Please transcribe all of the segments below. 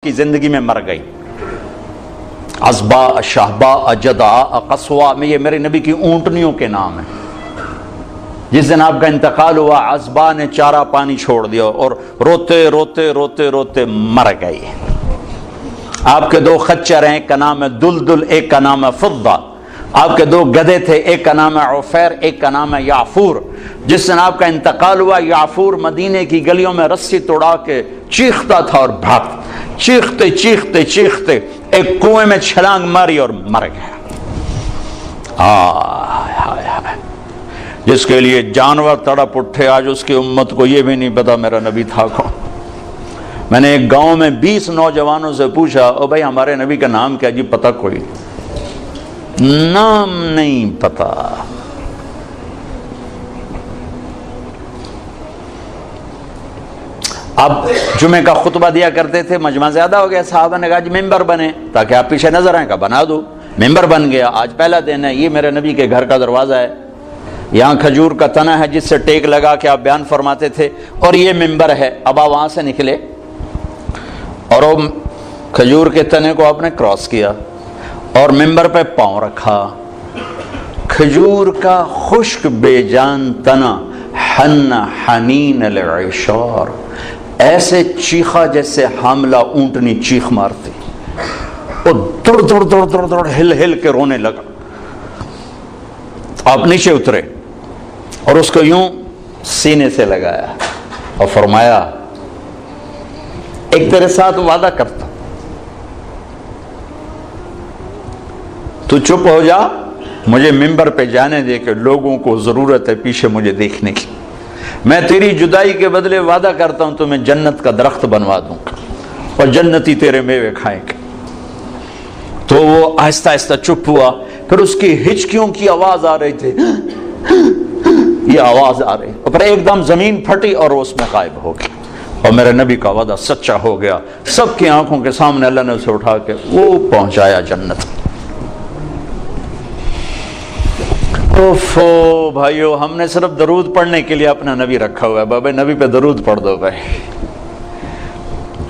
کی زندگی میں مر گئی. عصبا، شہبا، جدع، قصوا، میں یہ میرے نبی کی اونٹنیوں کے نام ہیں. جس دن آپ کا انتقال ہوا عصبا نے چارہ پانی چھوڑ دیا اور روتے روتے روتے روتے مر گئی. آپ کے دو خچر ہیں، ایک کا نام ہے دلدل، ایک کا نام ہے فضہ. آپ کے دو گدھے تھے، ایک کا نام ہے عفیر، ایک کا نام ہے یعفور. جس دن آپ کا انتقال ہوا یعفور مدینے کی گلیوں میں رسی توڑا کے چیختا تھا اور بھاگتا. چیختے چیختے چیختے ایک کنویں میں چھلانگ ماری اور مر گیا. جس کے لیے جانور تڑپ اٹھے، آج اس کی امت کو یہ بھی نہیں پتا میرا نبی تھا کون. میں نے ایک گاؤں میں 20 نوجوانوں سے پوچھا، او بھائی ہمارے نبی کا نام کیا؟ جی پتہ کوئی نام نہیں پتا. اب جمعے کا خطبہ دیا کرتے تھے، مجمع زیادہ ہو گیا، صحابہ نے کہا جی ممبر بنے تاکہ آپ پیچھے نظر آئیں. کا بنا دو. ممبر بن گیا. آج پہلا دن ہے. یہ میرے نبی کے گھر کا دروازہ ہے، یہاں کھجور کا تنا ہے جس سے ٹیک لگا کے آپ بیان فرماتے تھے، اور یہ ممبر ہے. اب آپ وہاں سے نکلے اور وہ کھجور کے تنے کو آپ نے کراس کیا اور ممبر پہ پاؤں رکھا. کھجور کا خشک بے جان تنا حن حنین العشار، ایسے چیخا جیسے حاملہ اونٹنی چیخ مارتی. وہ دوڑ دوڑ دوڑ دوڑ دوڑ ہل ہل کے رونے لگا. آپ نیچے اترے اور اس کو یوں سینے سے لگایا اور فرمایا ایک تیرے ساتھ وعدہ کرتا، تو چپ ہو جا، مجھے ممبر پہ جانے دے کہ لوگوں کو ضرورت ہے پیچھے مجھے دیکھنے کی. میں تیری جدائی کے بدلے وعدہ کرتا ہوں تمہیں جنت کا درخت بنوا دوں اور جنتی تیرے میوے کھائیں گے. تو وہ آہستہ آہستہ چپ ہوا. پھر اس کی ہچکیوں کی آواز آ رہی تھی، یہ آواز آ رہی، اور پھر ایک دم زمین پھٹی اور وہ اس میں غائب ہو گئی. اور میرے نبی کا وعدہ سچا ہو گیا. سب کی آنکھوں کے سامنے اللہ نے اسے اٹھا کے وہ پہنچایا جنت. اوفو بھائیو، ہم نے صرف درود پڑھنے کے لیے اپنا نبی رکھا ہوا ہے. بابا نبی پہ درود پڑھ دو بھائی.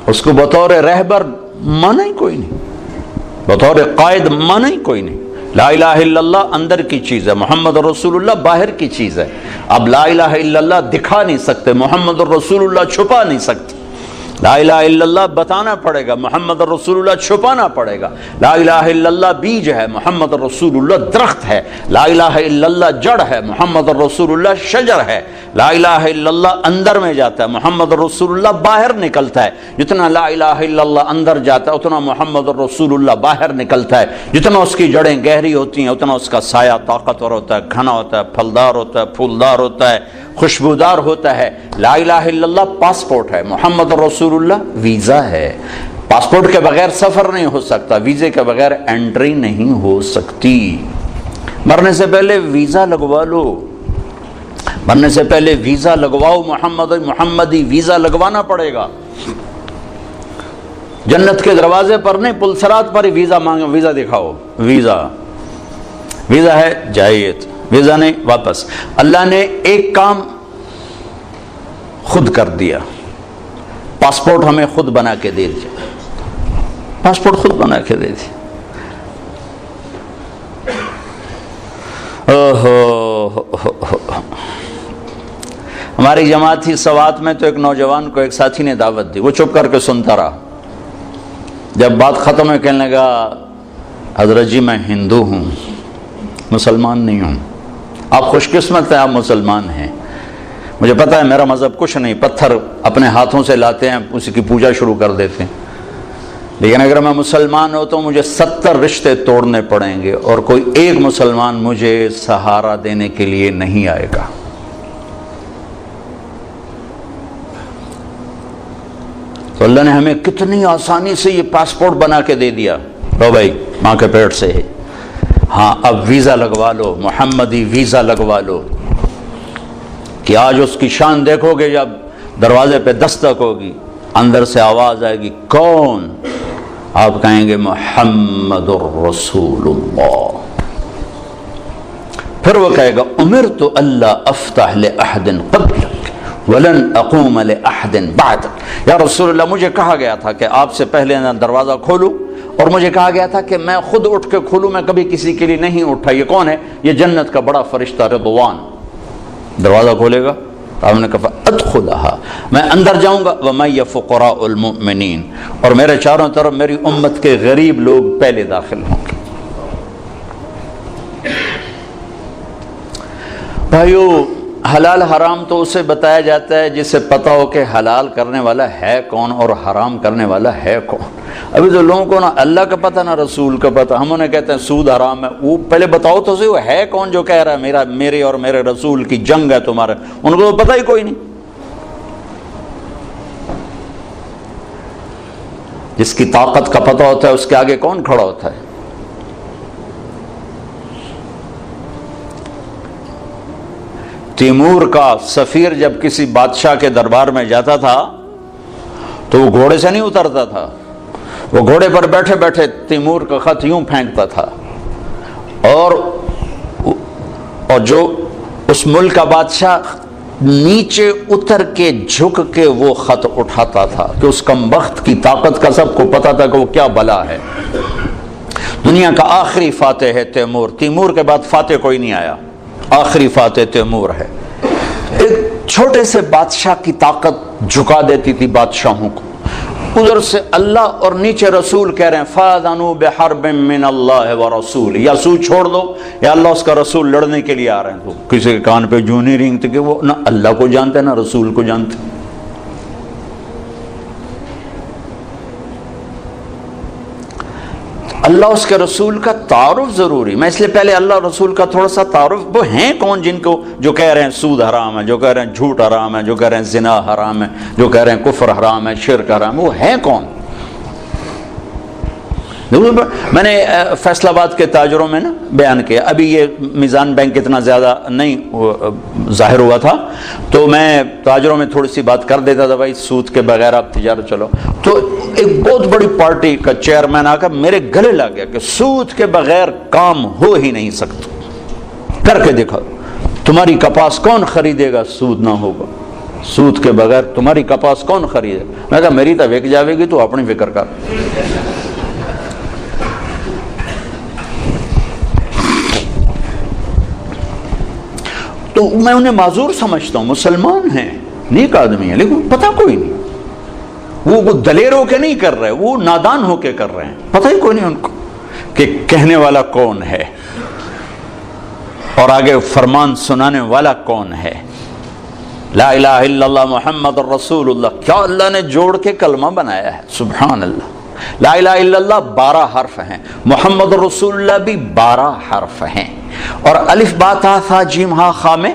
اس کو بطور رہبر مانا ہی کوئی نہیں، بطور قائد مانا ہی کوئی نہیں. لا الہ الا اللہ اندر کی چیز ہے، محمد رسول اللہ باہر کی چیز ہے. اب لا الہ الا اللہ دکھا نہیں سکتے، محمد رسول اللہ چھپا نہیں سکتے. لا الہ الا اللہ بتانا پڑے گا، محمد رسول اللہ چھپانا پڑے گا. لا الہ الا اللہ بیج ہے، محمد رسول اللہ درخت ہے. لا الہ الا اللہ جڑ ہے، محمد رسول اللہ شجر ہے. لا الہ الا اللہ اندر میں جاتا ہے، محمد رسول اللہ باہر نکلتا ہے. جتنا لا الہ الا اللہ اندر جاتا ہے اتنا محمد رسول اللہ باہر نکلتا ہے. جتنا اس کی جڑیں گہری ہوتی ہیں اتنا اس کا سایہ طاقتور ہوتا ہے، گھنا ہوتا ہے، پھلدار ہوتا ہے، پھولدار ہوتا ہے، خوشبودار ہوتا ہے. لا الہ الا اللہ پاسپورٹ ہے، محمد رسول اللہ ویزا ہے. پاسپورٹ کے بغیر سفر نہیں ہو سکتا، ویزے کے بغیر انٹری نہیں ہو سکتی. مرنے سے پہلے ویزا لگوا لو، مرنے سے پہلے ویزا لگواؤ. محمدی ویزا لگوانا پڑے گا. جنت کے دروازے پر نہیں، پلسرات پر ہی ویزا مانگو. ویزا دکھاؤ، ویزا ہے جائیے، ویزا نہیں واپس. اللہ نے ایک کام خود کر دیا، پاسپورٹ ہمیں خود بنا کے دے دیا. پاسپورٹ خود بنا کے دے دیا. ہماری جماعت تھی سوات میں، تو ایک نوجوان کو ایک ساتھی نے دعوت دی. وہ چپ کر کے سنتا رہا. جب بات ختم ہوئی کہنے لگا حضرت جی میں ہندو ہوں، مسلمان نہیں ہوں. آپ خوش قسمت ہیں، آپ مسلمان ہیں. مجھے پتہ ہے میرا مذہب کچھ نہیں، پتھر اپنے ہاتھوں سے لاتے ہیں، اسی کی پوجا شروع کر دیتے ہیں. لیکن اگر میں مسلمان ہوں تو مجھے 70 رشتے توڑنے پڑیں گے اور کوئی ایک مسلمان مجھے سہارا دینے کے لیے نہیں آئے گا. تو اللہ نے ہمیں کتنی آسانی سے یہ پاسپورٹ بنا کے دے دیا. لو بھائی ماں کے پیٹ سے ہے، ہاں اب ویزا لگوا لو، محمدی ویزا لگوا لو. کہ آج اس کی شان دیکھو گے، جب دروازے پہ دستک ہوگی اندر سے آواز آئے گی کون؟ آپ کہیں گے محمد الرسول اللہ. پھر وہ کہے گا امرت اللہ افتح لأحد قبلک ولن اقوم لأحد بعد، یا رسول اللہ مجھے کہا گیا تھا کہ آپ سے پہلے دروازہ کھولوں، اور مجھے کہا گیا تھا کہ میں خود اٹھ کے کھولوں، میں کبھی کسی کے لیے نہیں اٹھا۔ یہ کون ہے؟ یہ جنت کا بڑا فرشتہ رضوان دروازہ کھولے گا۔ آپ نے کہا ادخلها، میں اندر جاؤں گا، وَمَيَّ فُقَرَاءُ الْمُؤْمِنِينَ، اور میرے چاروں طرف میری امت کے غریب لوگ پہلے داخل ہوں گے۔ بھائیو، حلال حرام تو اسے بتایا جاتا ہے جسے پتہ ہو کہ حلال کرنے والا ہے کون اور حرام کرنے والا ہے کون۔ ابھی تو لوگوں کو نہ اللہ کا پتہ نہ رسول کا پتہ، ہم انہیں کہتے ہیں سود حرام ہے، وہ پہلے بتاؤ تو صحیح وہ ہے کون جو کہہ رہا ہے میرے اور میرے رسول کی جنگ ہے تمہارے، ان کو تو پتہ ہی کوئی نہیں۔ جس کی طاقت کا پتہ ہوتا ہے اس کے آگے کون کھڑا ہوتا ہے؟ تیمور کا سفیر جب کسی بادشاہ کے دربار میں جاتا تھا تو وہ گھوڑے سے نہیں اترتا تھا، وہ گھوڑے پر بیٹھے بیٹھے تیمور کا خط یوں پھینکتا تھا، اور جو اس ملک کا بادشاہ نیچے اتر کے جھک کے وہ خط اٹھاتا تھا کہ اس کمبخت کی طاقت کا سب کو پتا تھا کہ وہ کیا بلا ہے۔ دنیا کا آخری فاتح ہے تیمور کے بعد فاتح کوئی نہیں آیا، آخری فاتح تیمور ہے۔ ایک چھوٹے سے بادشاہ کی طاقت جھکا دیتی تھی بادشاہوں کو، ادھر سے اللہ اور نیچے رسول کہہ رہے ہیں فَأَذَنُوا بِحَرْبٍ مِّنَ اللَّهِ وَرَسُولِهِ، یا سود چھوڑ دو یا اللہ اس کا رسول لڑنے کے لیے آ رہے ہیں۔ تو کسی کے کان پہ جوں نہیں رینگتے کہ وہ نہ اللہ کو جانتے نہ رسول کو جانتے۔ اللہ اس کے رسول کا تعارف ضروری، میں اس لیے پہلے اللہ رسول کا تھوڑا سا تعارف، وہ ہیں کون جن کو جو کہہ رہے ہیں سود حرام ہے، جو کہہ رہے ہیں جھوٹ حرام ہے، جو کہہ رہے ہیں زنا حرام ہے، جو کہہ رہے ہیں کفر حرام ہے، شرک حرام ہے، وہ ہیں کون؟ میں نے فیصل آباد کے تاجروں میں نا بیان کیا، ابھی یہ میزان بینک اتنا زیادہ نہیں ظاہر ہوا تھا تو میں تاجروں میں تھوڑی سی بات کر دیتا تھا، بھائی سود کے بغیر آپ تجارت چلو۔ تو ایک بہت بڑی پارٹی کا چیئرمین آ کر میرے گلے لگ گیا کہ سود کے بغیر کام ہو ہی نہیں سکتا، کر کے دیکھا، تمہاری کپاس کون خریدے گا سود نہ ہوگا، سود کے بغیر تمہاری کپاس کون خریدے گا؟ میں کہا میری تو وک جاوے گی، تو اپنی فکر کر۔ تو میں انہیں معذور سمجھتا ہوں، مسلمان ہیں، نیک آدمی ہیں، لیکن پتہ کوئی نہیں، وہ دلیر ہو کے نہیں کر رہے، وہ نادان ہو کے کر رہے ہیں، پتہ ہی کوئی نہیں ان کو کہ کہنے والا کون ہے اور آگے فرمان سنانے والا کون ہے۔ لا الہ الا اللہ محمد الرسول اللہ، کیا اللہ نے جوڑ کے کلمہ بنایا ہے، سبحان اللہ۔ لا الہ الا اللہ 12 حرف ہیں، محمد الرسول اللہ بھی 12 حرف ہیں، اور الف با تا ثا جیم ہا خا میں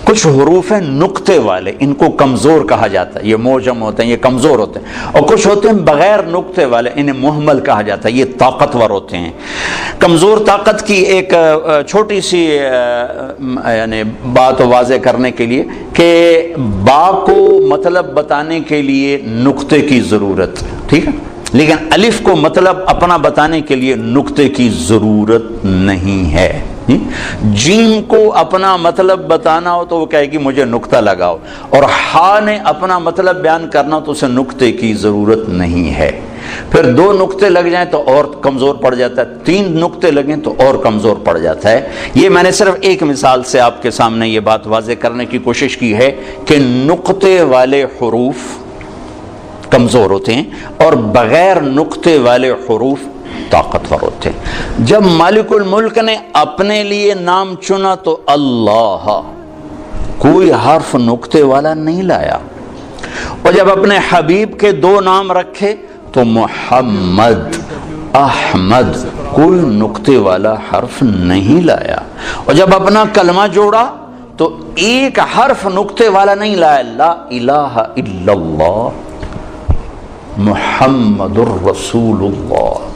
کچھ حروف ہیں نقطے والے، ان کو کمزور کہا جاتا ہے، یہ موجم ہوتے ہیں، یہ کمزور ہوتے ہیں، اور کچھ ہوتے ہیں بغیر نقطے والے، انہیں محمل کہا جاتا ہے، یہ طاقتور ہوتے ہیں۔ کمزور طاقت کی ایک چھوٹی سی یعنی بات واضح کرنے کے لیے کہ با کو مطلب بتانے کے لیے نقطے کی ضرورت، ٹھیک ہے، لیکن الف کو مطلب اپنا بتانے کے لیے نقطے کی ضرورت نہیں ہے۔ جیم کو اپنا مطلب بتانا ہو تو وہ کہے گی مجھے نقطہ لگاؤ، اور ہا نے اپنا مطلب بیان کرنا تو اسے نقطے کی ضرورت نہیں ہے۔ پھر 2 نقطے لگ جائیں تو اور کمزور پڑ جاتا ہے، 3 نقطے لگیں تو اور کمزور پڑ جاتا ہے۔ یہ میں نے صرف ایک مثال سے آپ کے سامنے یہ بات واضح کرنے کی کوشش کی ہے کہ نقطے والے حروف کمزور ہوتے ہیں اور بغیر نقطے والے حروف طاقتور ہوتے ہیں۔ جب مالک الملک نے اپنے لیے نام چنا تو اللہ، کوئی حرف نقطے والا نہیں لایا، اور جب اپنے حبیب کے 2 نام رکھے تو محمد، احمد، کوئی نقطے والا حرف نہیں لایا، اور جب اپنا کلمہ جوڑا تو ایک حرف نقطے والا نہیں لایا، لا الہ الا اللہ محمد الرسول اللہ۔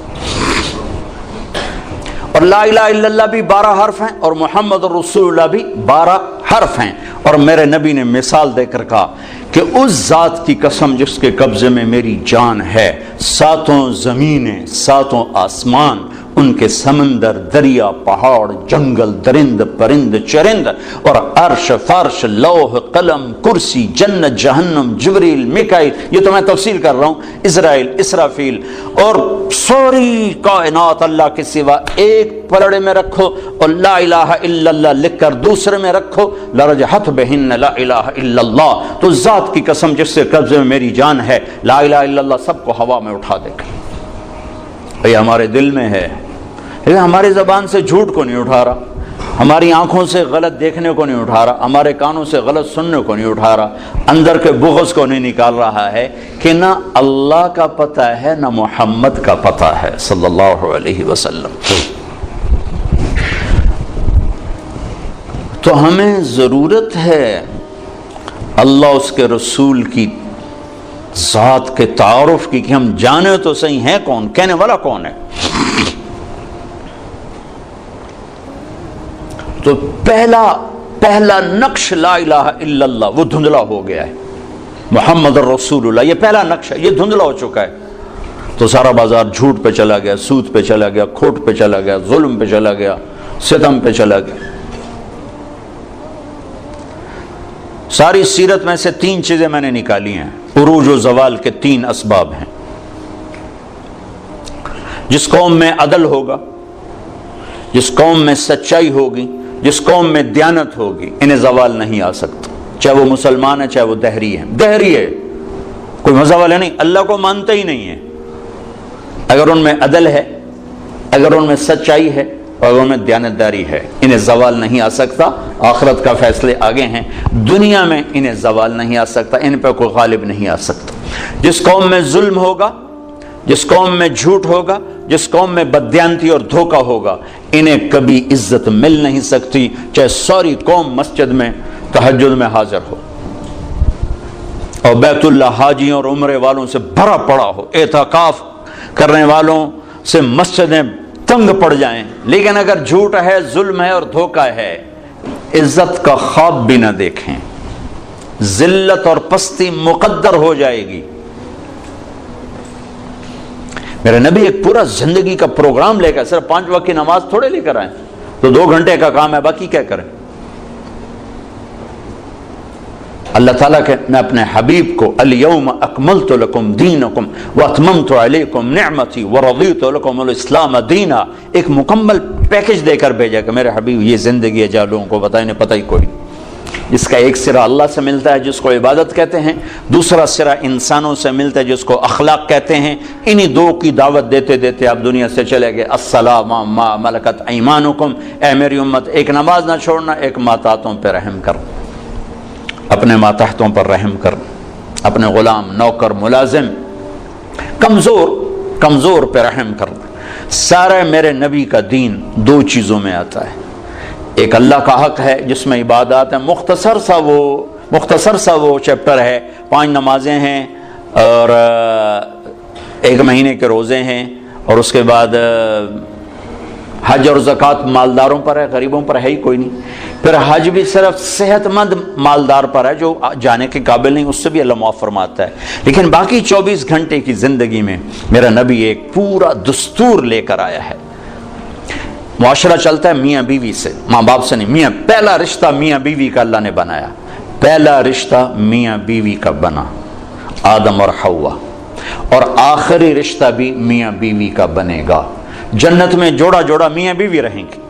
اور لا الہ الا اللہ بھی 12 حرف ہیں اور محمد الرسول اللہ بھی 12 حرف ہیں، اور میرے نبی نے مثال دے کر کہا کہ اس ذات کی قسم جس کے قبضے میں میری جان ہے، 7 زمینیں 7 آسمان ان کے سمندر، دریا، پہاڑ، جنگل، درند، پرند، چرند، اور عرش، فرش، لوح، قلم، کرسی، جنت، جہنم، جبریل، میکائیل، یہ تو میں تفصیل کر رہا ہوں، اسرائیل، اسرافیل، اور ساری کائنات اللہ کے سوا ایک پلڑے میں رکھو اور لا الہ الا اللہ لکھ کر دوسرے میں رکھو، لرجحت بہن لا الہ الا اللہ، تو ذات کی قسم جس سے قبضے میں میری جان ہے، لا الہ الا اللہ سب کو ہوا میں اٹھا دے گا۔ یہ ہمارے دل میں ہے، یہ ہماری زبان سے جھوٹ کو نہیں اٹھا رہا، ہماری آنکھوں سے غلط دیکھنے کو نہیں اٹھا رہا، ہمارے کانوں سے غلط سننے کو نہیں اٹھا رہا، اندر کے بغض کو نہیں نکال رہا ہے کہ نہ اللہ کا پتہ ہے نہ محمد کا پتہ ہے صلی اللہ علیہ وسلم۔ تو ہمیں ضرورت ہے اللہ اس کے رسول کی ذات کے تعارف کی، کہ ہم جانے تو صحیح ہیں کون، کہنے والا کون ہے۔ تو پہلا نقش لا الہ الا اللہ وہ دھندلا ہو گیا ہے، محمد الرسول اللہ یہ پہلا نقش ہے، یہ دھندلا ہو چکا ہے۔ تو سارا بازار جھوٹ پہ چلا گیا، سود پہ چلا گیا، کھوٹ پہ چلا گیا، ظلم پہ چلا گیا، ستم پہ چلا گیا۔ ساری سیرت میں سے 3 چیزیں میں نے نکالی ہیں، عروج و زوال کے 3 اسباب ہیں۔ جس قوم میں عدل ہوگا، جس قوم میں سچائی ہوگی، جس قوم میں دیانت ہوگی، انہیں زوال نہیں آ سکتا، چاہے وہ مسلمان ہے چاہے وہ دہری ہے۔ دہری ہے کوئی مذہب والے نہیں، اللہ کو مانتا ہی نہیں ہے، اگر ان میں عدل ہے، اگر ان میں سچائی ہے، اور ان میں دیانتداری ہے، انہیں زوال نہیں آ سکتا۔ آخرت کا فیصلے آگے ہیں، دنیا میں انہیں زوال نہیں آ سکتا، ان پہ کوئی غالب نہیں آ سکتا۔ جس قوم میں ظلم ہوگا، جس قوم میں جھوٹ ہوگا، جس قوم میں بددیانتی اور دھوکہ ہوگا، انہیں کبھی عزت مل نہیں سکتی، چاہے ساری قوم مسجد میں تہجد میں حاضر ہو اور بیت اللہ حاجیوں اور عمرے والوں سے بھرا پڑا ہو، اعتکاف کرنے والوں سے مسجدیں تنگ پڑ جائیں، لیکن اگر جھوٹ ہے، ظلم ہے اور دھوکہ ہے، عزت کا خواب بھی نہ دیکھیں، ذلت اور پستی مقدر ہو جائے گی۔ میرے نبی ایک پورا زندگی کا پروگرام لے کر، صرف 5 وقت کی نماز تھوڑے لے کر آئیں، تو 2 گھنٹے کا کام ہے، باقی کیا کریں۔ اللہ تعالیٰ کہ میں اپنے حبیب کو الیوم اکملت لکم دینکم واتممت علیکم نعمتی ورضیت لکم الاسلام دینا، ایک مکمل پیکج دے کر بھیجا کہ میرے حبیب یہ زندگی ہے، جا لوگوں کو بتائیں، پتہ ہی کوئی، اس کا ایک سرا اللہ سے ملتا ہے جس کو عبادت کہتے ہیں، دوسرا سرا انسانوں سے ملتا ہے جس کو اخلاق کہتے ہیں۔ انہی 2 کی دعوت دیتے دیتے آپ دنیا سے چلے گئے۔ السلام ما ملکت ایمانکم، اے میری امت ایک نماز نہ چھوڑنا، ایک ماتحتوں پہ رحم کر، اپنے ماتحتوں پر رحم کر، اپنے غلام، نوکر، ملازم، کمزور پہ رحم کر۔ سارے میرے نبی کا دین 2 چیزوں میں آتا ہے، ایک اللہ کا حق ہے جس میں عبادات ہیں، مختصر سا وہ چیپٹر ہے، 5 نمازیں ہیں اور 1 مہینے کے روزے ہیں، اور اس کے بعد حج اور زکوٰۃ مالداروں پر ہے، غریبوں پر ہے ہی کوئی نہیں۔ پھر حج بھی صرف صحت مند مالدار پر ہے، جو جانے کے قابل نہیں اس سے بھی اللہ معاف فرماتا ہے۔ لیکن باقی 24 گھنٹے کی زندگی میں میرا نبی ایک پورا دستور لے کر آیا ہے۔ معاشرہ چلتا ہے میاں بیوی سے، ماں باپ سے نہیں، پہلا رشتہ میاں بیوی کا اللہ نے بنایا، پہلا رشتہ میاں بیوی کا بنا، آدم اور حوا، اور آخری رشتہ بھی میاں بیوی کا بنے گا۔ جنت میں جوڑا جوڑا میاں بیوی رہیں گے،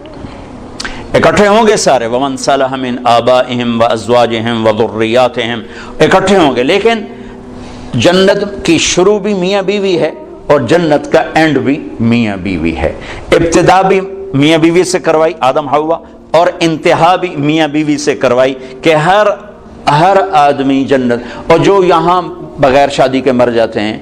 اکٹھے ہوں گے سارے، وَمَنْ صَلَحَ مِنْ آبَائِهِمْ وَأَزْوَاجِهِمْ وَذُرِّيَّاتِهِمْ، اکٹھے ہوں گے۔ لیکن جنت کی شروع بھی میاں بیوی ہے اور جنت کا اینڈ بھی میاں بیوی ہے۔ ابتدا بھی میاں بیوی سے کروائی آدم حوا، اور انتہا بھی میاں بیوی سے کروائی کہ ہر آدمی جنت، اور جو یہاں بغیر شادی کے مر جاتے ہیں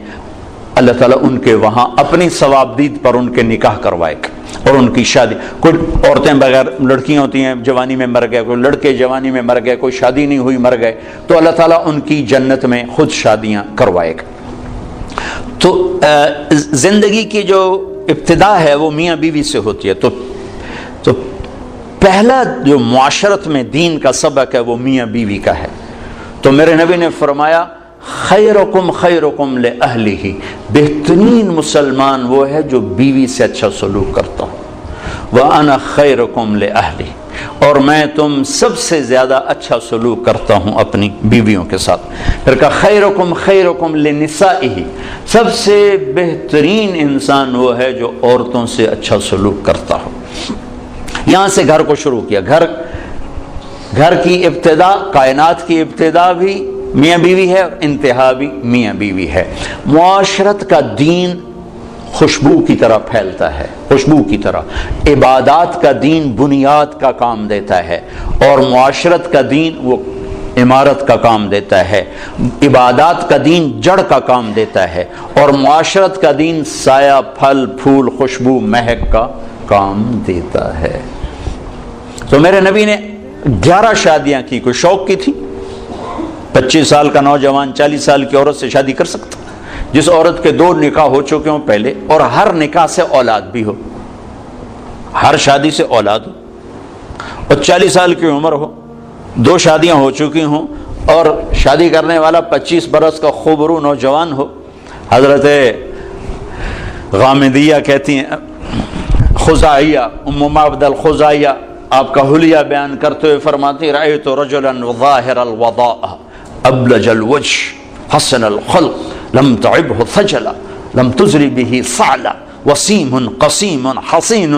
اللہ تعالیٰ ان کے وہاں اپنی ثوابدید پر ان کے نکاح کروائے گا اور ان کی شادی۔ کوئی عورتیں بغیر، لڑکیاں ہوتی ہیں جوانی میں مر گئے، کوئی لڑکے جوانی میں مر گئے، کوئی شادی نہیں ہوئی مر گئے، تو اللہ تعالیٰ ان کی جنت میں خود شادیاں کروائے گا۔ تو زندگی کی جو ابتدا ہے وہ میاں بیوی سے ہوتی ہے۔ تو پہلا جو معاشرت میں دین کا سبق ہے وہ میاں بیوی کا ہے۔ تو میرے نبی نے فرمایا خیرکم خیرکم لأہلہ، بہترین مسلمان وہ ہے جو بیوی سے اچھا سلوک کرتا ہو. وَأَنَا خَيْرُكُمْ لِأَهْلِي، اور میں تم سب سے زیادہ اچھا سلوک کرتا ہوں اپنی بیویوں کے ساتھ. پھر کہا خیرکم خیرکم لنسائہ، سب سے بہترین انسان وہ ہے جو عورتوں سے اچھا سلوک کرتا ہو. یہاں سے گھر کو شروع کیا. گھر کی ابتدا، کائنات کی ابتدا بھی میاں بیوی ہے اور انتہا بھی میاں بیوی ہے. معاشرت کا دین خوشبو کی طرح پھیلتا ہے، خوشبو کی طرح. عبادات کا دین بنیاد کا کام دیتا ہے اور معاشرت کا دین وہ عمارت کا کام دیتا ہے. عبادات کا دین جڑ کا کام دیتا ہے اور معاشرت کا دین سایہ، پھل، پھول، خوشبو، مہک کا کام دیتا ہے. تو میرے نبی نے 11 شادیاں کی. کوئی شوق کی تھی؟ 25 سال کا نوجوان 40 سال کی عورت سے شادی کر سکتا؟ جس عورت کے 2 نکاح ہو چکے ہوں پہلے اور ہر نکاح سے اولاد بھی ہو، ہر شادی سے اولاد ہو، اور 40 سال کی عمر ہو، 2 شادیاں ہو چکی ہوں اور شادی کرنے والا 25 برس کا خوبرو نوجوان ہو. حضرت غامدیہ کہتی ہیں، خزائیہ، ام معبد الخزائیہ آپ کا حلیہ بیان کرتے ہوئے فرماتی رأیت رجلا ظاہر الوضاء ابلج الوجه حسن الخلق لم تعبه ثجلا لم تزری به صعلا وسیم قسیم حسین.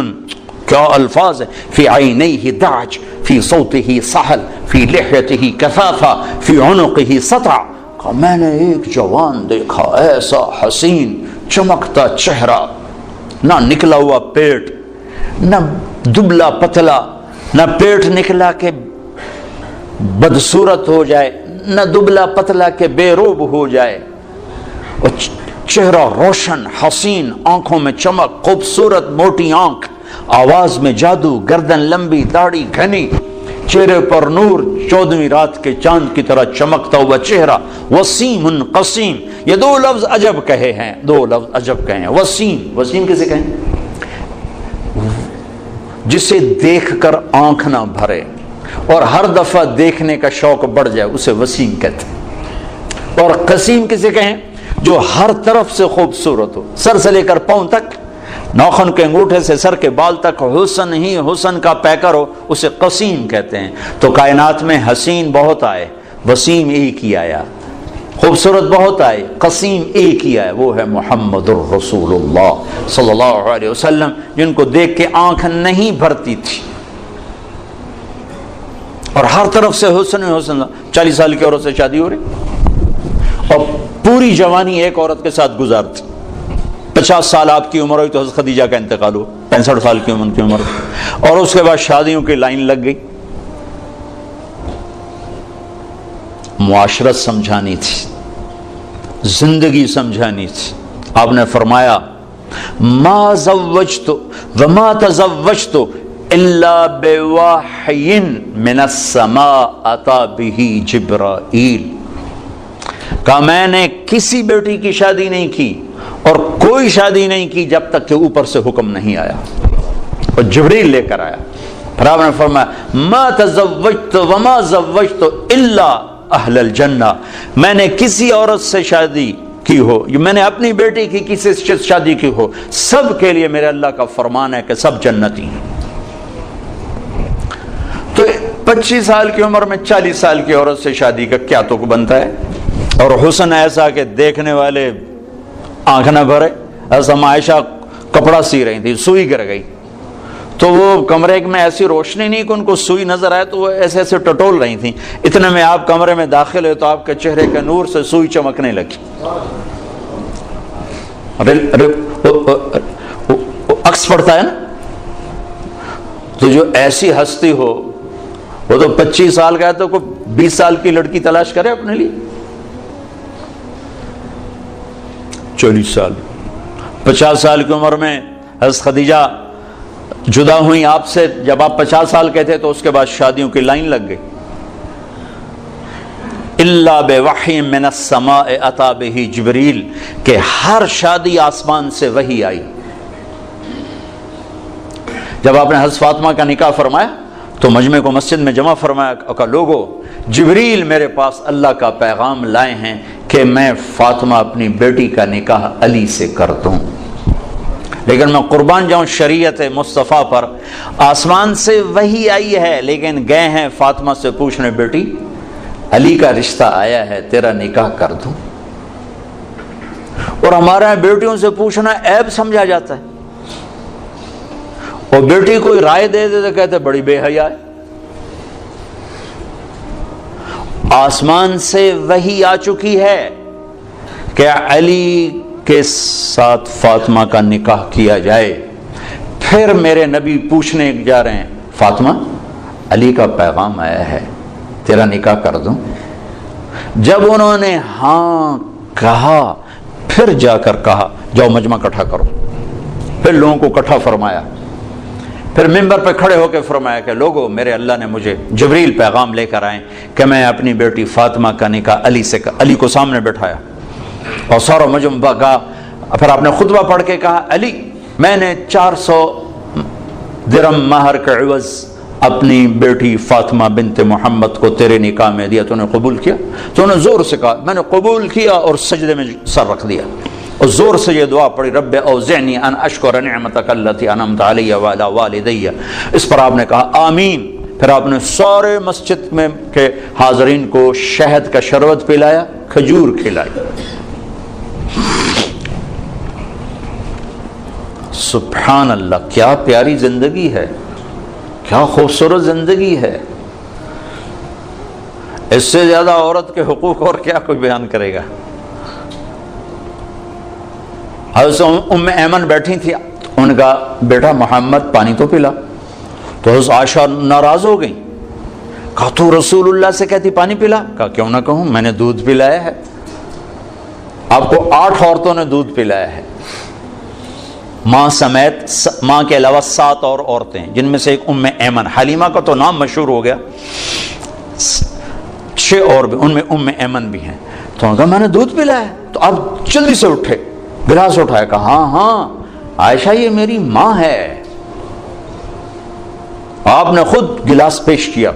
کیا الفاظ ہے! فی عینیہ دعج، فی صوتہ سہل، فی لحیتہ کثافہ، فی عنقہ سطع. میں نے ایک جوان دیکھا ایسا حسین چمکتا چہرہ، نہ نکلا ہوا پیٹ، نہ دبلا پتلا، نہ پیٹ نکلا کہ بدصورت ہو جائے، نہ دبلا پتلا کہ بے روب ہو جائے، اور چہرہ روشن، حسین، آنکھوں میں چمک، خوبصورت موٹی آنکھ، آواز میں جادو، گردن لمبی، داڑھی گھنی، چہرے پر نور، 14ویں رات کے چاند کی طرح چمکتا ہوا چہرہ. وسیم قسیم، یہ 2 لفظ عجب کہے ہیں، 2 لفظ عجب کہے ہیں. وسیم، وسیم کسے کہیں؟ جسے دیکھ کر آنکھ نہ بھرے اور ہر دفعہ دیکھنے کا شوق بڑھ جائے اسے وسیم کہتے ہیں. اور قسیم کسے کہیں؟ جو ہر طرف سے خوبصورت ہو، سر سے لے کر پاؤں تک، ناخن کے انگوٹھے سے سر کے بال تک حسن ہی حسن کا پیکر ہو، اسے قسیم کہتے ہیں. تو کائنات میں حسین بہت آئے، وسیم ایک ہی آیا. خوبصورت بہت آئے، قسیم ایک ہی آئے، وہ ہے محمد الرسول اللہ صلی اللہ علیہ وسلم، جن کو دیکھ کے آنکھ نہیں بھرتی تھی اور ہر طرف سے حسن ہی حسن. 40 سال کی عورت سے شادی ہو رہی اور پوری جوانی ایک عورت کے ساتھ گزارتی. 50 سال آپ کی عمر ہوئی تو حضرت خدیجہ کا انتقال ہوا، 65 سال کی عمر ہوئی، اور اس کے بعد شادیوں کی لائن لگ گئی. معاشرت سمجھانی تھی، زندگی سمجھانی تھی. آپ نے فرمایا ما زوجت وما تزوجت الا بوحی من السماء اتی به جبرائیل. کہا میں نے کسی بیٹی کی شادی نہیں کی اور کوئی شادی نہیں کی جب تک کہ اوپر سے حکم نہیں آیا اور جبریل لے کر آیا. پھر آپ نے فرمایا ما تزوجت وما زوجت الا اہل الجنہ. میں نے کسی عورت سے شادی کی ہو، میں نے اپنی بیٹی کی کسی سے شادی کی ہو، سب کے لیے میرے اللہ کا فرمان ہے کہ سب جنتی ہیں. تو 25 سال کی عمر میں 40 سال کی عورت سے شادی کا کیا تک بنتا ہے؟ اور حسن ایسا کہ دیکھنے والے آنکھ نہ بھرے. ایسا عائشہ کپڑا سی رہی تھی، سوئی گر گئی تو وہ کمرے میں ایسی روشنی نہیں کہ ان کو سوئی نظر آئے تو وہ ایسے ایسے ٹٹول رہی تھیں. اتنے میں آپ کمرے میں داخل ہوئے تو آپ کے چہرے کے نور سے سوئی چمکنے لگی. عکس پڑتا ہے نا. تو جو ایسی ہستی ہو وہ تو 25 سال کا ہے تو کوئی 20 سال کی لڑکی تلاش کرے اپنے لیے. 40 سال 50 سال کی عمر میں حضرت خدیجہ جدا ہوئی آپ سے جب آپ 50 سال کے تھے تو اس کے بعد شادیوں کی لائن لگ گئی. الا بوحی من السماء اتی به جبریل، کہ ہر شادی آسمان سے وحی آئی. جب آپ نے حضرت فاطمہ کا نکاح فرمایا تو مجمع کو مسجد میں جمع فرمایا، کہا لوگو جبریل میرے پاس اللہ کا پیغام لائے ہیں کہ میں فاطمہ اپنی بیٹی کا نکاح علی سے کر دوں، لیکن میں قربان جاؤں شریعت مصطفیٰ پر، آسمان سے وحی آئی ہے لیکن گئے ہیں فاطمہ سے پوچھنے، بیٹی علی کا رشتہ آیا ہے، تیرا نکاح کر دوں۔ اور ہمارے یہاں بیٹیوں سے پوچھنا عیب سمجھا جاتا ہے، اور بیٹی کوئی رائے دے دے تو کہتے بڑی بے حیا ہے۔ آسمان سے وحی آ چکی ہے کہ علی کے ساتھ فاطمہ کا نکاح کیا جائے، پھر میرے نبی پوچھنے جا رہے ہیں، فاطمہ علی کا پیغام آیا ہے، تیرا نکاح کر دوں؟ جب انہوں نے ہاں کہا، پھر جا کر کہا جاؤ مجمع اکٹھا کرو، پھر لوگوں کو اکٹھا فرمایا، پھر ممبر پہ کھڑے ہو کے فرمایا کہ لوگو، میرے اللہ نے مجھے جبریل پیغام لے کر آئے کہ میں اپنی بیٹی فاطمہ کا نکاح علی سے علی کو سامنے بٹھایا اور سارا مجمع کا، پھر آپ نے خطبہ پڑھ کے کہا، علی میں نے 400 درہم مہر کے عوض اپنی بیٹی فاطمہ بنت محمد کو تیرے نکاح میں دیا، تو نے قبول کیا؟ تو نے زور سے کہا میں نے قبول کیا، اور سجدے میں سر رکھ دیا اور زور سے یہ دعا پڑھی، رب اوزعنی ان اشکر نعمتک التی انعمت علی وعلی والدی، اس پر آپ نے کہا آمین۔ پھر آپ نے سارے مسجد میں کے حاضرین کو شہد کا شربت پلایا، کھجور کھلائی۔ سبحان اللہ، کیا پیاری زندگی ہے، کیا خوبصورت زندگی ہے، اس سے زیادہ عورت کے حقوق اور کیا کوئی بیان کرے گا۔ حضرت ام ایمن بیٹھی تھی، ان کا بیٹا محمد پانی تو پلا، تو حضرت عائشہ ناراض ہو گئی، کہا تو رسول اللہ سے کہتی پانی پلا؟ کہا کیوں نہ کہوں، میں نے دودھ پلایا ہے، آپ کو 8 عورتوں نے دودھ پلایا ہے، ماں سمیت، ماں کے علاوہ 7 اور عورتیں، جن میں سے ایک ام ایمن، حلیمہ کا تو نام مشہور ہو گیا، 6 اور بھی، ان میں ام ایمن بھی ہیں۔ تو انہوں نے کہا میں نے دودھ پلایا ہے، تو آپ جلدی سے اٹھے، گلاس اٹھایا، کہا ہاں ہاں عائشہ یہ میری ماں ہے، آپ نے خود گلاس پیش کیا۔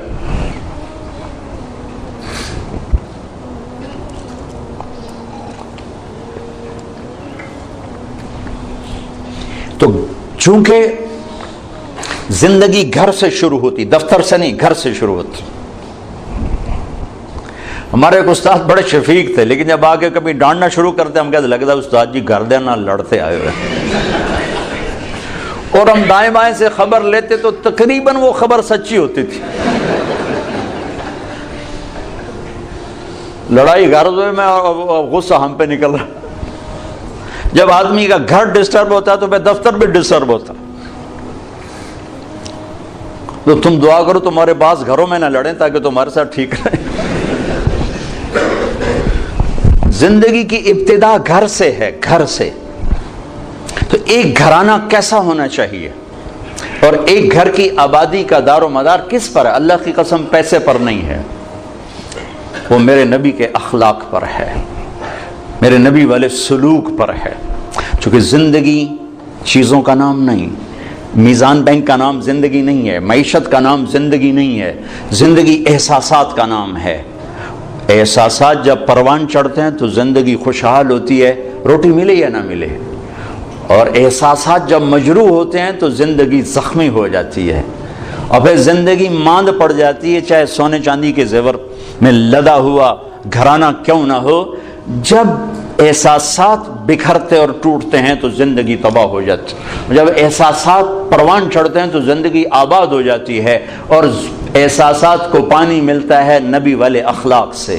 تو چونکہ زندگی گھر سے شروع ہوتی، دفتر سے نہیں، گھر سے شروع ہوتی۔ ہمارے ایک استاد بڑے شفیق تھے، لیکن جب آگے کبھی ڈانٹنا شروع کرتے ہم کہتے لگتا استاد جی گھر دینا لڑتے آئے ہوئے، اور ہم دائیں بائیں سے خبر لیتے تو تقریباً وہ خبر سچی ہوتی تھی۔ لڑائی گھر میں اور غصہ ہم پہ نکل رہا، جب آدمی کا گھر ڈسٹرب ہوتا ہے تو پھر دفتر بھی ڈسٹرب ہوتا، تو تم دعا کرو تمہارے باس گھروں میں نہ لڑیں تاکہ تمہارے ساتھ ٹھیک رہے۔ زندگی کی ابتدا گھر سے ہے، گھر سے۔ تو ایک گھرانہ کیسا ہونا چاہیے، اور ایک گھر کی آبادی کا دار و مدار کس پر ہے؟ اللہ کی قسم پیسے پر نہیں ہے، وہ میرے نبی کے اخلاق پر ہے، میرے نبی والے سلوک پر ہے۔ چونکہ زندگی چیزوں کا نام نہیں، میزان بینک کا نام زندگی نہیں ہے، معیشت کا نام زندگی نہیں ہے، زندگی احساسات کا نام ہے۔ احساسات جب پروان چڑھتے ہیں تو زندگی خوشحال ہوتی ہے، روٹی ملے یا نہ ملے، اور احساسات جب مجروح ہوتے ہیں تو زندگی زخمی ہو جاتی ہے، اور پھر زندگی ماند پڑ جاتی ہے، چاہے سونے چاندی کے زیور میں لدا ہوا گھرانہ کیوں نہ ہو۔ جب احساسات بکھرتے اور ٹوٹتے ہیں تو زندگی تباہ ہو جاتی ہے، جب احساسات پروان چڑھتے ہیں تو زندگی آباد ہو جاتی ہے، اور احساسات کو پانی ملتا ہے نبی والے اخلاق سے،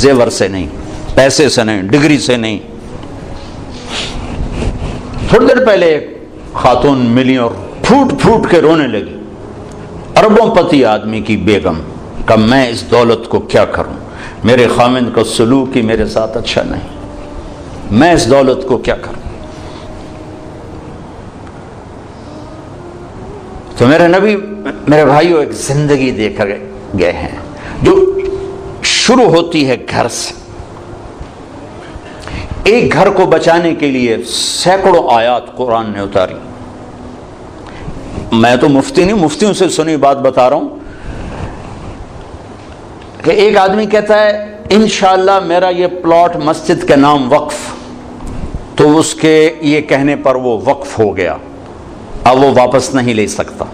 زیور سے نہیں، پیسے سے نہیں، ڈگری سے نہیں۔ تھوڑی دیر پہلے ایک خاتون ملی اور پھوٹ پھوٹ کے رونے لگی، اربوں پتی آدمی کی بیگم، کہ میں اس دولت کو کیا کروں، میرے خامند کا سلوک ہی میرے ساتھ اچھا نہیں، میں اس دولت کو کیا کروں۔ تو میرے نبی، میرے بھائیوں، ایک زندگی دے کر گئے ہیں جو شروع ہوتی ہے گھر سے۔ ایک گھر کو بچانے کے لیے سینکڑوں آیات قرآن نے اتاری۔ میں تو مفتی نہیں، مفتیوں سے سنی بات بتا رہا ہوں کہ ایک آدمی کہتا ہے انشاءاللہ میرا یہ پلاٹ مسجد کے نام وقف، تو اس کے یہ کہنے پر وہ وقف ہو گیا، اب وہ واپس نہیں لے سکتا،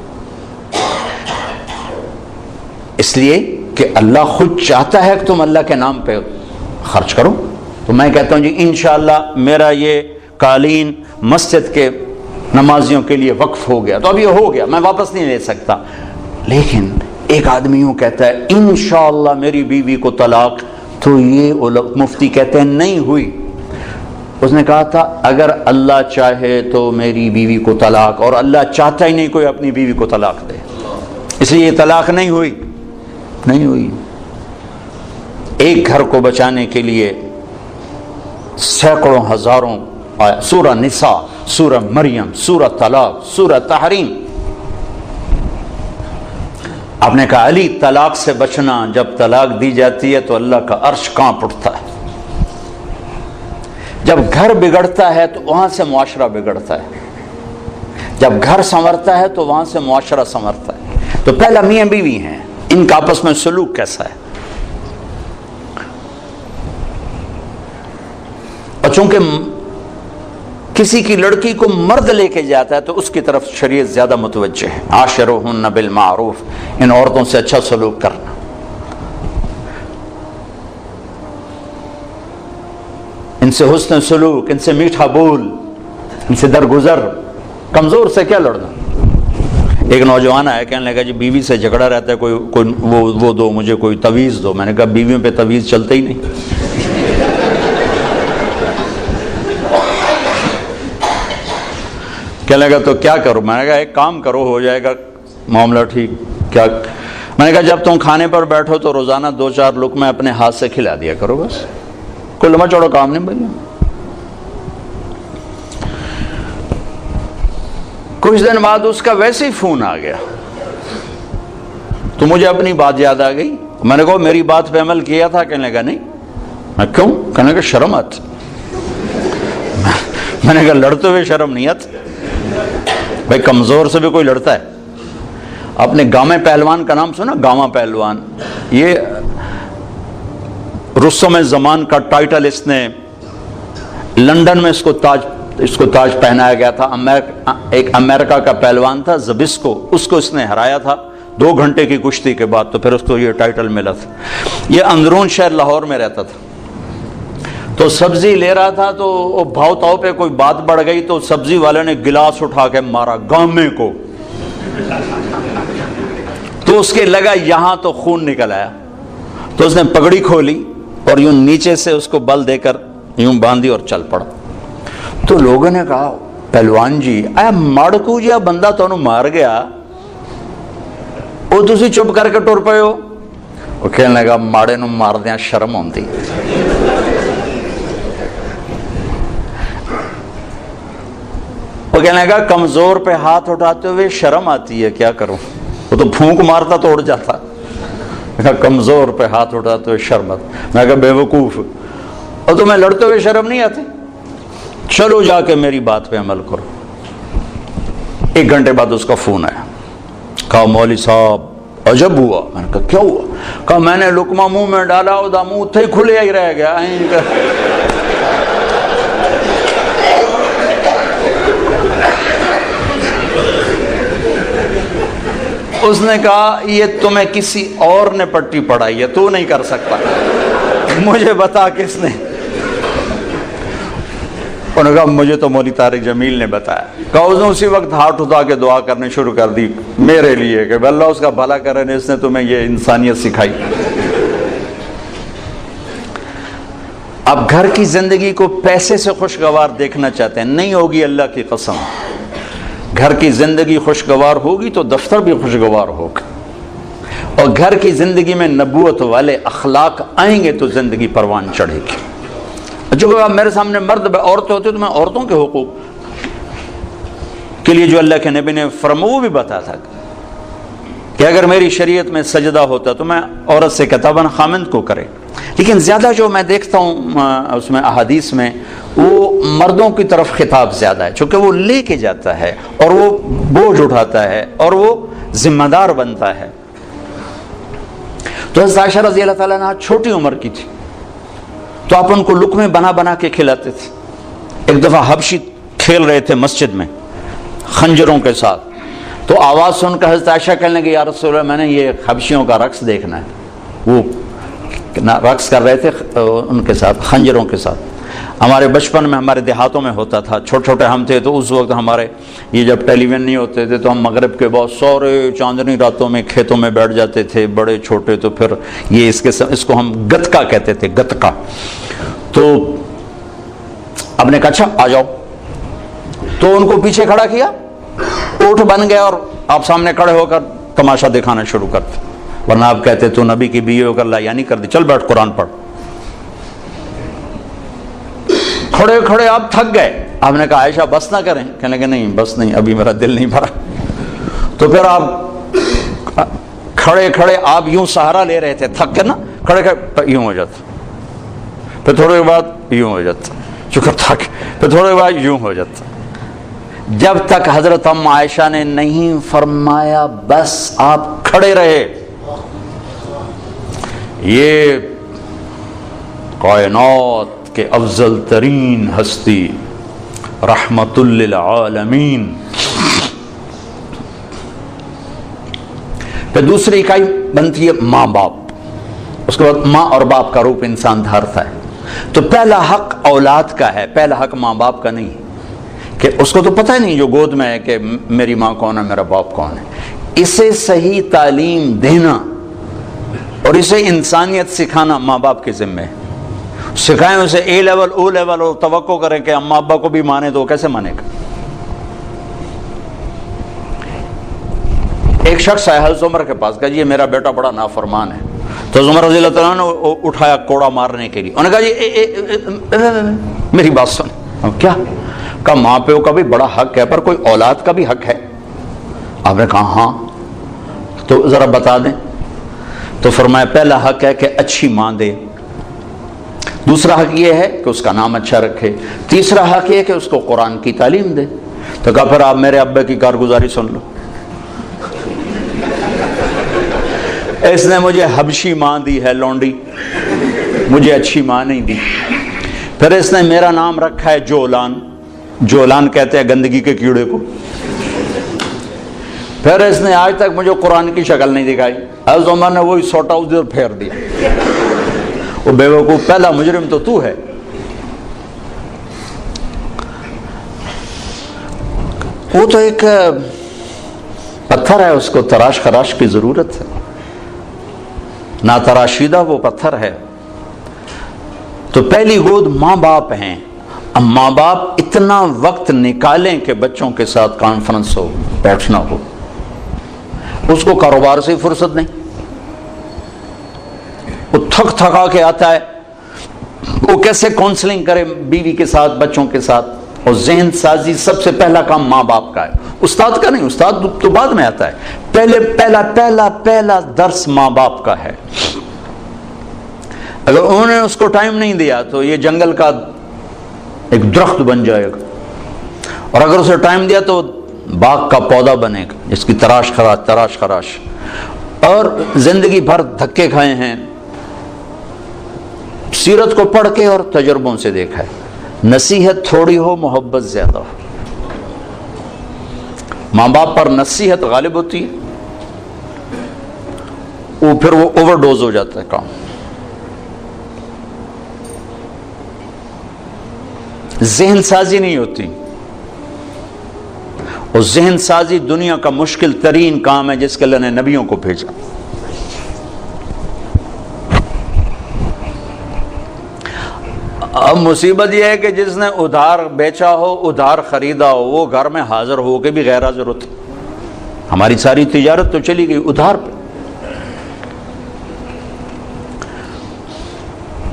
اس لیے کہ اللہ خود چاہتا ہے کہ تم اللہ کے نام پہ خرچ کرو۔ تو میں کہتا ہوں جی انشاءاللہ میرا یہ قالین مسجد کے نمازیوں کے لیے وقف ہو گیا، تو اب یہ ہو گیا، میں واپس نہیں لے سکتا۔ لیکن ایک آدمی یوں کہتا ہے انشاءاللہ میری بیوی کو طلاق، تو یہ مفتی کہتے ہیں نہیں ہوئی۔ اس نے کہا تھا اگر اللہ چاہے تو میری بیوی کو طلاق، اور اللہ چاہتا ہی نہیں کوئی اپنی بیوی کو طلاق دے، اس لیے یہ طلاق نہیں ہوئی، نہیں ہوئی۔ ایک گھر کو بچانے کے لیے سینکڑوں ہزاروں آیا، سورہ نساء، سورہ مریم، سورہ طلاق، سورہ تحریم۔ آپ نے کہا علی طلاق سے بچنا، جب طلاق دی جاتی ہے تو اللہ کا عرش کانپ اٹھتا ہے، جب گھر بگڑتا ہے تو وہاں سے معاشرہ بگڑتا ہے، جب گھر سنورتا ہے تو وہاں سے معاشرہ سنورتا ہے۔ تو پہلا میاں بیوی ہیں، ان کا آپس میں سلوک کیسا ہے؟ اور چونکہ کسی کی لڑکی کو مرد لے کے جاتا ہے تو اس کی طرف شریعت زیادہ متوجہ ہے، عاشروہن بالمعروف، ان عورتوں سے اچھا سلوک کرنا۔ ان سے حسن سلوک، ان سے میٹھا بول، ان سے درگزر، کمزور سے کیا لڑنا۔ ایک نوجوان آیا کہنے لگا جی بیوی سے جھگڑا رہتا ہے، کوئی وہ دو مجھے، کوئی تویز دو۔ میں نے کہا بیویوں پہ تویز چلتے ہی نہیں۔ کہنے لگا تو کیا کروں؟ میں نے کہا ایک کام کرو، ہو جائے گا معاملہ ٹھیک۔ کیا؟ میں نے کہا جب تم کھانے پر بیٹھو تو روزانہ 2-4 لقمے اپنے ہاتھ سے کھلا دیا کرو، بس کوئی لمبا چوڑا کام نہیں بھائی۔ کچھ دن بعد اس کا ویسے ہی فون آ گیا، تو مجھے اپنی بات یاد آ گئی۔ میں نے کہا میری بات پہ عمل کیا تھا؟ کہنے لگا نہیں۔ میں کیوں؟ کہنے لگا شرم آتی۔ میں نے کہا لڑتے ہوئے شرم نہیں آتی؟ بھائی کمزور سے بھی کوئی لڑتا ہے؟ آپ نے گامے پہلوان کا نام سنا؟ گاما پہلوان، یہ رستم زمان کا ٹائٹل، اس نے لندن میں اس کو تاج پہنایا گیا تھا۔ ایک امریکہ کا پہلوان تھا زبسکو، اس کو اس نے ہرایا تھا 2 گھنٹے کی کشتی کے بعد، تو پھر اس کو یہ ٹائٹل ملا تھا۔ یہ اندرون شہر لاہور میں رہتا تھا، تو سبزی لے رہا تھا، تو بھاؤ تاؤ پہ کوئی بات بڑھ گئی تو سبزی والے نے گلاس اٹھا کے مارا گامے کو، تو اس کے لگا یہاں تو خون نکل آیا، تو اس نے پگڑی کھولی اور یوں نیچے سے اس کو بل دے کر یوں باندھی اور چل پڑا۔ تو لوگوں نے کہا پہلوان جی اے مڑکو جیا بندہ تو مار گیا، وہ تسی چپ کر کے ٹر پے ہو؟ وہ کہنے لگا ماڑے نو مار دیا شرم ہوندی۔ وہ کہنے لگا کمزور پہ ہاتھ اٹھاتے ہوئے شرم آتی ہے، کیا کروں؟ وہ تو پھونک مارتا تو اڑ جاتا۔ کمزور پہ ہاتھ اٹھاتے ہوئے شرم آتی۔ میں کہا بے وقوف، اور تمہیں لڑتے ہوئے شرم نہیں آتی؟ چلو جا کے میری بات پہ عمل کرو۔ 1 گھنٹے بعد اس کا فون آیا، کہا مولوی صاحب عجب ہوا۔ میں نے کہا کیا ہوا؟ کہا میں نے لقمہ منہ میں ڈالا، ادا منہ تھے کھلے ہی رہ گیا۔ اس نے کہا یہ تمہیں کسی اور نے پٹی پڑھائی ہے، تو نہیں کر سکتا، مجھے بتا کس نے؟ انہوں نے کہا مجھے تو مولوی طارق جمیل نے بتایا۔ کہا اس نے اسی وقت ہاتھ اٹھا کے دعا کرنے شروع کر دی میرے لیے کہ اللہ اس کا بھلا کرے، اس نے تمہیں یہ انسانیت سکھائی۔ اب گھر کی زندگی کو پیسے سے خوشگوار دیکھنا چاہتے ہیں، نہیں ہوگی اللہ کی قسم۔ گھر کی زندگی خوشگوار ہوگی تو دفتر بھی خوشگوار ہوگا، اور گھر کی زندگی میں نبوت والے اخلاق آئیں گے تو زندگی پروان چڑھے گی۔ جو میرے سامنے مرد عورتیں ہوتی تو میں عورتوں کے حقوق کے لیے جو اللہ کے نبی نے فرمایا وہ بھی بتا تھا کہ اگر میری شریعت میں سجدہ ہوتا تو میں عورت سے کہتا خامند کو کرے، لیکن زیادہ جو میں دیکھتا ہوں اس میں احادیث میں وہ مردوں کی طرف خطاب زیادہ ہے، چونکہ وہ لے کے جاتا ہے اور وہ بوجھ اٹھاتا ہے اور وہ ذمہ دار بنتا ہے۔ تو حضرت عائشہ رضی اللہ تعالیٰ عنہا چھوٹی عمر کی تھی، تو آپ ان کو لقمے بنا بنا کے کھلاتے تھے. ایک دفعہ حبشی کھیل رہے تھے مسجد میں خنجروں کے ساتھ, تو آواز سن کر حضرت عائشہ کہنے لگی یا رسول اللہ میں نے یہ حبشیوں کا رقص دیکھنا ہے. وہ رقص کر رہے تھے ان کے ساتھ خنجروں کے ساتھ. ہمارے بچپن میں ہمارے دیہاتوں میں ہوتا تھا, چھوٹے چھوٹے ہم تھے تو اس وقت ہمارے یہ جب ٹیلی ویژن نہیں ہوتے تھے تو ہم مغرب کے بہت سارے چاندنی راتوں میں کھیتوں میں بیٹھ جاتے تھے بڑے چھوٹے. تو پھر یہ اس کو ہم گتکا کہتے تھے, گتکا. تو اب نے کہا اچھا آ جاؤ, تو ان کو پیچھے کھڑا کیا, اونٹ بن گیا اور آپ سامنے کھڑے ہو کر تماشا دکھانا شروع کرتے. ورنہ آپ کہتے تو نبی کی بیوی ہو کر لا یعنی کر دی, چل بیٹھ قرآن پڑھ. کھڑے کھڑے آپ تھک گئے. آپ نے کہا عائشہ بس نہ کریں, کہنے لگے نہیں بس نہیں, ابھی میرا دل نہیں بھرا. تو پھر آپ کھڑے کھڑے آپ یوں سہارا لے رہے تھے, تھک کے نا, کھڑے کھڑے یوں ہو جاتا, پھر تھوڑے بعد یوں ہو جاتا, چونکہ تھک, پھر تھوڑے بعد یوں ہو جاتا, جب تک حضرت ام عائشہ نے نہیں فرمایا بس آپ کھڑے رہے. یہ کائنات کے افضل ترین ہستی رحمت للعالمین. پھر دوسری اکائی بنتی ہے ماں باپ. اس کے بعد ماں اور باپ کا روپ انسان دھارتا ہے. تو پہلا حق اولاد کا ہے, پہلا حق ماں باپ کا نہیں, کہ اس کو تو پتہ ہی نہیں جو گود میں ہے کہ میری ماں کون ہے میرا باپ کون ہے. اسے صحیح تعلیم دینا اور اسے انسانیت سکھانا ماں باپ کے ذمہ ہے. سکھائیں اسے اے لیول او لیول اور توقع کریں کہ اماں ابا کو بھی مانے تو کیسے مانے گا. ایک شخص آیا حضرت عمر کے پاس, کہا جی میرا بیٹا بڑا نافرمان ہے. تو عمر رضی اللہ تعالیٰ نے اٹھایا کوڑا مارنے کے لیے. انہوں نے کہا جی میری بات سن. کیا کہا ماں پیو کا بھی بڑا حق ہے پر کوئی اولاد کا بھی حق ہے. آپ نے کہا ہاں, تو ذرا بتا دیں. تو فرمایا پہلا حق ہے کہ اچھی ماں دے, دوسرا حق یہ ہے کہ اس کا نام اچھا رکھے, تیسرا حق یہ کہ اس کو قرآن کی تعلیم دے. تو کہا پھر آپ میرے ابے کی کارگزاری سن لو. اس نے مجھے حبشی ماں دی ہے لونڈی, مجھے اچھی ماں نہیں دی. پھر اس نے میرا نام رکھا ہے جولان, جولان کہتے ہیں گندگی کے کیڑے کو. پھر اس نے آج تک مجھے قرآن کی شکل نہیں دکھائی. حضرت عمر نے وہی سوٹا ادھر پھیر دیا. وہ بیوقوف پہلا مجرم تو ہے. وہ تو ایک پتھر ہے, اس کو تراش خراش کی ضرورت ہے, نہ تراشیدہ وہ پتھر ہے. تو پہلی گود ماں باپ ہیں. اب ماں باپ اتنا وقت نکالیں کہ بچوں کے ساتھ کانفرنس ہو, بیٹھنا ہو. اس کو کاروبار سے فرصت نہیں, وہ تھک تھکا کے آتا ہے, وہ کیسے کاؤنسلنگ کرے بیوی کے ساتھ بچوں کے ساتھ. اور ذہن سازی سب سے پہلا کام ماں باپ کا ہے, استاد کا نہیں. استاد تو بعد میں آتا ہے, پہلے پہلا درس ماں باپ کا ہے. اگر انہوں نے اس کو ٹائم نہیں دیا تو یہ جنگل کا ایک درخت بن جائے گا, اور اگر اسے ٹائم دیا تو باغ کا پودا بنے گا جس کی تراش خراش. اور زندگی بھر دھکے کھائے ہیں, سیرت کو پڑھ کے اور تجربوں سے دیکھا ہے. نصیحت تھوڑی ہو, محبت زیادہ ہو. ماں باپ پر نصیحت غالب ہوتی ہے, پھر وہ اوور ڈوز ہو جاتا ہے کام. ذہن سازی نہیں ہوتی, اور ذہن سازی دنیا کا مشکل ترین کام ہے جس کے اللہ نے نبیوں کو بھیجا. اب مصیبت یہ ہے کہ جس نے ادھار بیچا ہو, ادھار خریدا ہو, وہ گھر میں حاضر ہو کے بھی غیر حاضر ہوتا. ہماری ساری تجارت تو چلی گئی ادھار پہ.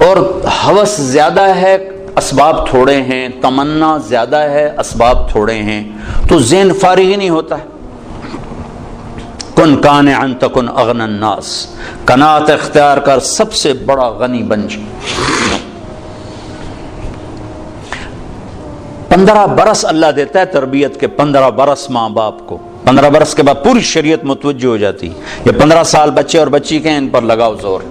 اور ہوس زیادہ ہے, اسباب تھوڑے ہیں. تمنا زیادہ ہے, اسباب تھوڑے ہیں. تو ذہن فارغ ہی نہیں ہوتا ہے. کن قانعا تکن اغنى الناس, قناعت اختیار کر سب سے بڑا غنی بن جا. 15 برس اللہ دیتا ہے تربیت کے, 15 برس ماں باپ کو. 15 برس کے بعد پوری شریعت متوجہ ہو جاتی. یہ 15 سال بچے اور بچی کے ہیں, ان پر لگاؤ زور.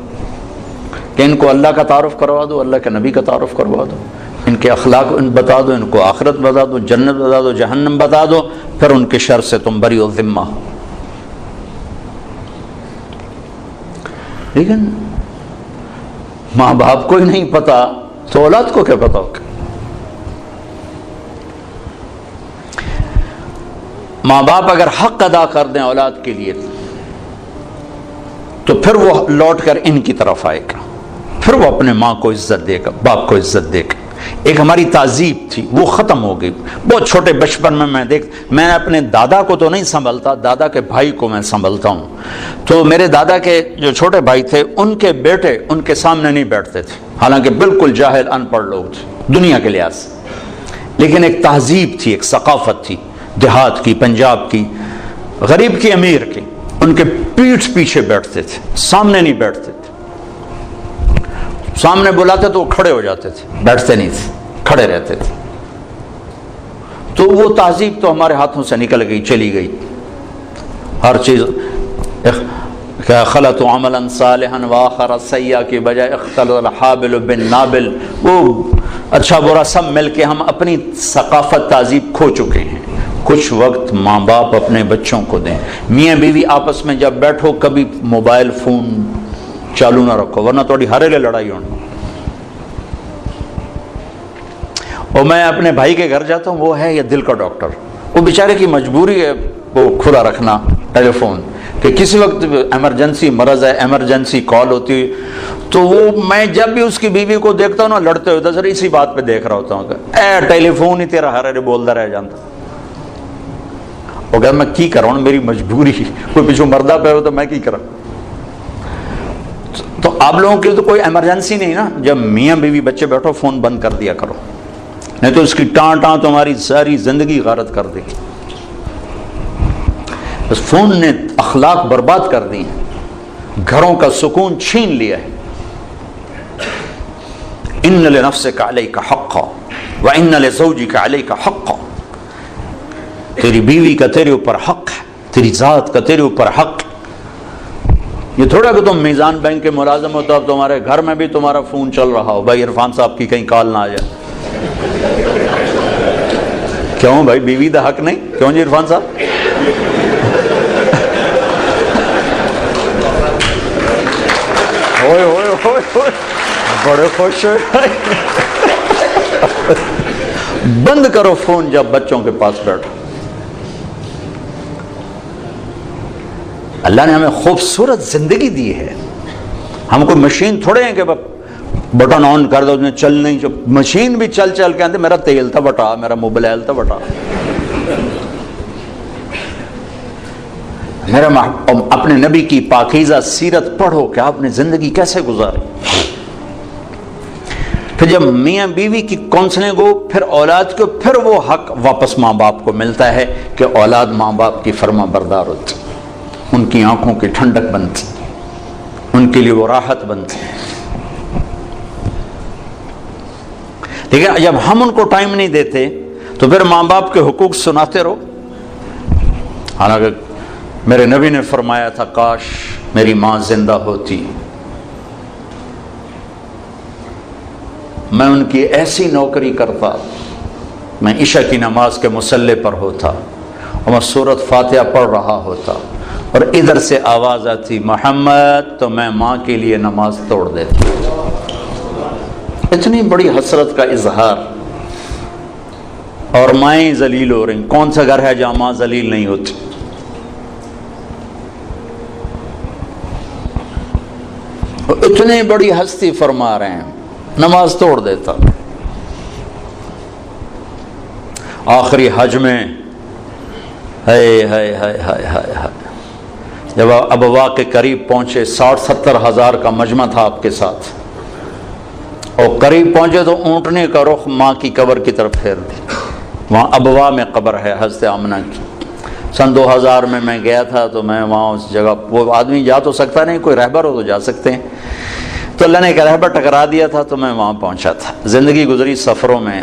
کہ ان کو اللہ کا تعارف کروا دو، اللہ کے نبی کا تعارف کروا دو، ان کے اخلاق بتا دو، ان کو آخرت بتا دو، جنت بتا دو، جہنم بتا دو، پھر ان کے شر سے تم بری و ذمہ ہو۔ لیکن ماں باپ کو ہی نہیں پتا تو اولاد کو کیا پتا ہوگا؟ ماں باپ اگر حق ادا کر دیں اولاد کے لیے تو پھر وہ لوٹ کر ان کی طرف آئے گا، پھر وہ اپنے ماں کو عزت دے گا، باپ کو عزت دے گا۔ ایک ہماری تہذیب تھی وہ ختم ہو گئی۔ بہت چھوٹے بچپن میں میں اپنے دادا کو تو نہیں سنبھلتا، دادا کے بھائی کو میں سنبھلتا ہوں، تو میرے دادا کے جو چھوٹے بھائی تھے ان کے بیٹے ان کے سامنے نہیں بیٹھتے تھے، حالانکہ بالکل جاہل ان پڑھ لوگ تھے دنیا کے لحاظ سے، لیکن ایک تہذیب تھی، ایک ثقافت تھی، دیہات کی، پنجاب کی، غریب کی، امیر کی، ان کے پیٹھ پیچھے بیٹھتے تھے، سامنے نہیں بیٹھتے تھے۔ سامنے بلاتے تو وہ کھڑے ہو جاتے تھے، بیٹھتے نہیں تھے، کھڑے رہتے تھے۔ تو وہ تہذیب تو ہمارے ہاتھوں سے نکل گئی، چلی گئی۔ ہر چیز خلط عملا صالحا واخر سیئا کی بجائے اختلط الحابل بالنابل، وہ اچھا برا سب مل کے ہم اپنی ثقافت تہذیب کھو چکے ہیں۔ کچھ وقت ماں باپ اپنے بچوں کو دیں، میاں بیوی آپس میں جب بیٹھو کبھی موبائل فون چالو نہ رکھو ورنہ تھوڑی ہرے لے لڑائی ہونی۔ اور میں اپنے بھائی کے گھر جاتا ہوں، وہ ہے یہ دل کا ڈاکٹر، وہ بیچارے کی مجبوری ہے وہ کھلا رکھنا ٹیلی فون کہ کسی وقت ایمرجنسی مرض ہے، ایمرجنسی کال ہوتی ہے، تو وہ میں جب بھی اس کی بیوی کو دیکھتا ہوں نا لڑتے ہوئے تو اسی بات پہ دیکھ رہا ہوتا ہوں کہ اے ٹیلی فون ہی تیرا ہر بولتا رہ جاتا۔ وہ کہتا میں کی کروں، میری مجبوری، کوئی پیچھو مردہ پہ ہو تو میں کی کروں۔ تو آپ لوگوں کے تو کوئی ایمرجنسی نہیں نا، جب میاں بیوی بچے بیٹھو فون بند کر دیا کرو، نہیں تو اس کی ٹان ٹان تمہاری ساری زندگی غارت کر دے گی۔ بس فون نے اخلاق برباد کر دی ہیں، گھروں کا سکون چھین لیا ہے۔ ان لنفسک علیک حقا وان لزوجک علیک حقا، تیری بیوی کا تیرے اوپر حق ہے، تیری ذات کا تیرے اوپر حق ہے۔ یہ تھوڑا کہ تم میزان بینک کے ملازم ہو تو اب تمہارے گھر میں بھی تمہارا فون چل رہا ہو، بھائی عرفان صاحب کی کہیں کال نہ آ جائے۔ کیوں بھائی بیوی دا حق نہیں؟ کیوں جی عرفان صاحب؟ ہوئے ہوئے ہوئے ہوئے بڑے خوش ہوئے۔ بند کرو فون جب بچوں کے پاس بیٹھو۔ اللہ نے ہمیں خوبصورت زندگی دی ہے، ہم کوئی مشین تھوڑے ہیں کہ بٹن آن کر دو چل نہیں، مشین بھی چل چل کے آتے میرا تیل تھا بٹا، میرا موبائل تھا بٹا۔ میرا اپنے نبی کی پاکیزہ سیرت پڑھو کہ آپ نے زندگی کیسے گزاری۔ پھر جب میاں بیوی کی کونسلنگ ہو پھر اولاد کو، پھر وہ حق واپس ماں باپ کو ملتا ہے کہ اولاد ماں باپ کی فرما بردار ہوتی، ان کی آنکھوں کی ٹھنڈک بنتی، ان کے لیے وہ راحت بنتی۔ لیکن جب ہم ان کو ٹائم نہیں دیتے تو پھر ماں باپ کے حقوق سناتے رہو۔ حالانکہ میرے نبی نے فرمایا تھا کاش میری ماں زندہ ہوتی، میں ان کی ایسی نوکری کرتا، میں عشاء کی نماز کے مصلی پر ہوتا اور میں سورۃ فاتحہ پڑھ رہا ہوتا اور ادھر سے آواز آتی محمد، تو میں ماں کے لیے نماز توڑ دیتا۔ اتنی بڑی حسرت کا اظہار، اور مائیں ذلیل ہو رہی۔ کون سا گھر ہے جہاں ماں ذلیل نہیں ہوتی؟ اتنی بڑی ہستی فرما رہے ہیں نماز توڑ دیتا۔ آخری حج میں جب ابوا کے قریب پہنچے، 60-70 ہزار کا مجمع تھا آپ کے ساتھ، اور قریب پہنچے تو اونٹنے کا رخ ماں کی قبر کی طرف پھیر دی۔ وہاں ابوا میں قبر ہے حضرت آمنہ کی۔ سن 2000 میں گیا تھا تو میں وہاں اس جگہ، وہ آدمی جا تو سکتا نہیں، کوئی رہبر ہو تو جا سکتے ہیں، تو اللہ نے ایک رہبر ٹکرا دیا تھا تو میں وہاں پہنچا تھا۔ زندگی گزری سفروں میں،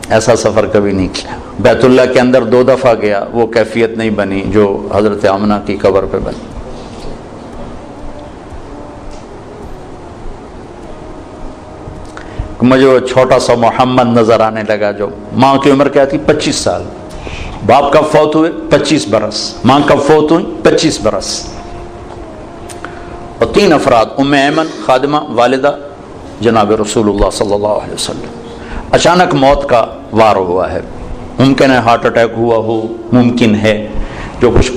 ایسا سفر کبھی نہیں کیا۔ بیت اللہ کے اندر 2 دفعہ گیا، وہ کیفیت نہیں بنی جو حضرت آمنہ کی قبر پہ بنی۔ مجھے وہ چھوٹا سا محمد نظر آنے لگا. جو ماں کی عمر کیا تھی؟ 25 سال. باپ کب فوت ہوئے؟ 25 برس. ماں کب فوت ہوئی؟ 25 برس. اور 3 افراد، ام ایمن خادمہ والدہ جناب رسول اللہ صلی اللہ علیہ وسلم. اچانک موت کا وار ہوا ہے. ممکن ہے ہارٹ اٹیک ہوا ہو، ممکن ہے جو کچھ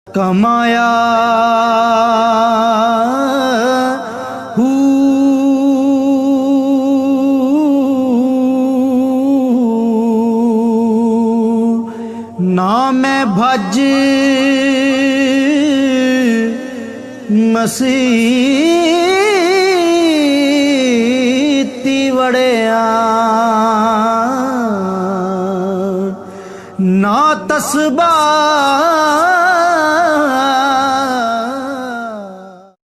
کمایا نہ میں بھج مسیتی وڑیا نہ تسبیح